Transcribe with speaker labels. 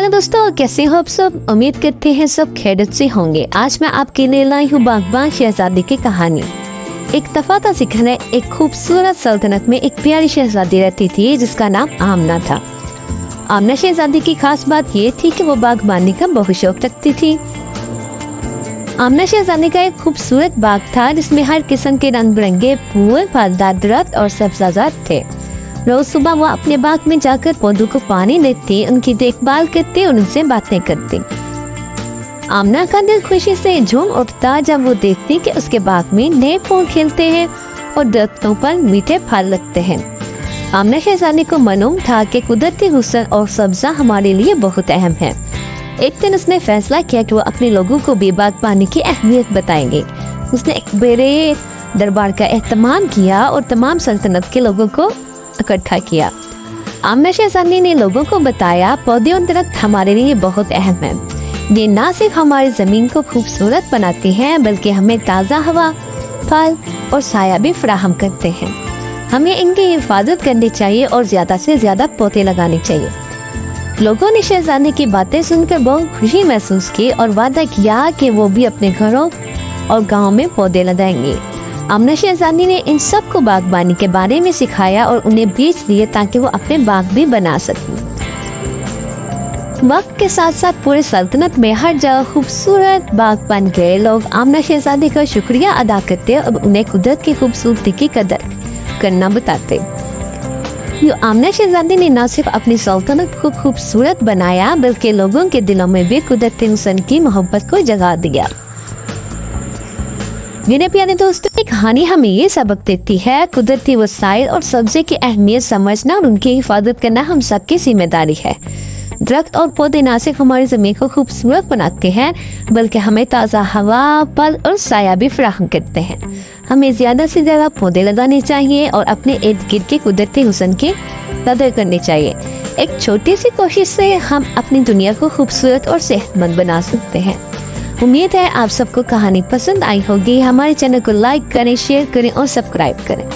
Speaker 1: Hello दोस्तों, कैसे हो आप सब। उम्मीद करते हैं सब खैरियत से होंगे। आज मैं आपके लिए लाई हूँ बागबान शहजादी की कहानी। एक दफा था जिक्र है, एक खूबसूरत सल्तनत में एक प्यारी शहजादी रहती थी जिसका नाम आमना था। आमना शहजादी की खास बात ये थी कि वो बागबानी का बहुत शौक रखती थी। आमना शहजादी का एक खूबसूरत बाग था जिसमें हर किस्म के रंग बिरंगे फूल, फलदार दरख्त और सब्जाजात थे। रोज सुबह वो अपने बाग में जाकर पौधों को पानी देती, उनकी देखभाल करती और उनसे बातें करती। आमना का दिल खुशी से झूम उठता जब वो देखती कि उसके बाग में नए फूल खिलते हैं और दरख्तों पर मीठे फल लगते हैं। आमना शहजादी को मालूम था कि कुदरती हुस्न और सब्जा हमारे लिए बहुत अहम है। एक दिन उसने फैसला किया कि वो अपने लोगों को भी बागबानी की अहमियत बताएंगे। उसने एक बड़े दरबार का एहतमाम किया और तमाम सल्तनत के लोगों को इकट्ठा किया। आमना शहजादी ने लोगों को बताया, पौधे और दरख्त हमारे लिए बहुत अहम हैं। ये ना सिर्फ हमारी जमीन को खूबसूरत बनाते हैं बल्कि हमें ताज़ा हवा, फल और साया भी फराहम करते हैं। हमें इनकी हिफाजत करनी चाहिए और ज़्यादा से ज़्यादा पौधे लगाने चाहिए। लोगों ने शहजादी की बातें सुनकर बहुत खुशी महसूस की और वादा किया कि वो भी अपने घरों और गाँव में पौधे लगाएंगे। आमना शहजादी ने इन सब को बागबानी के बारे में सिखाया और उन्हें बीज दिए ताकि वो अपने बाग भी बना सकें। वक्त के साथ साथ पूरे सल्तनत में हर जगह खूबसूरत बाग बन गए। लोग आमना शहजादी का शुक्रिया अदा करते और उन्हें कुदरत की खूबसूरती की कदर करना बताते। आमना शहजादी ने न सिर्फ अपनी सल्तनत को खूबसूरत बनाया बल्कि लोगों के दिलों में भी कुदरती हुस्न की मोहब्बत को जगा दिया। मेरे प्यारे दोस्तों, ये कहानी हमें ये सबक देती है, कुदरती वसाइल और सब्जी की अहमियत समझना और उनकी हिफाजत करना हम सबकी जिम्मेदारी है। दरख्त और पौधे न सिर्फ हमारी जमीन को खूबसूरत बनाते हैं बल्कि हमें ताज़ा हवा, फल और साया भी फराहम करते हैं। हमें ज़्यादा से ज़्यादा पौधे लगाने चाहिए और अपने इर्द गिर्द के कुदरती हुस्न की कदर करनी चाहिए। एक छोटी सी कोशिश से हम अपनी दुनिया को खूबसूरत और सेहतमंद बना सकते हैं। उम्मीद है आप सबको कहानी पसंद आई होगी। हमारे चैनल को लाइक करें, शेयर करें और सब्सक्राइब करें।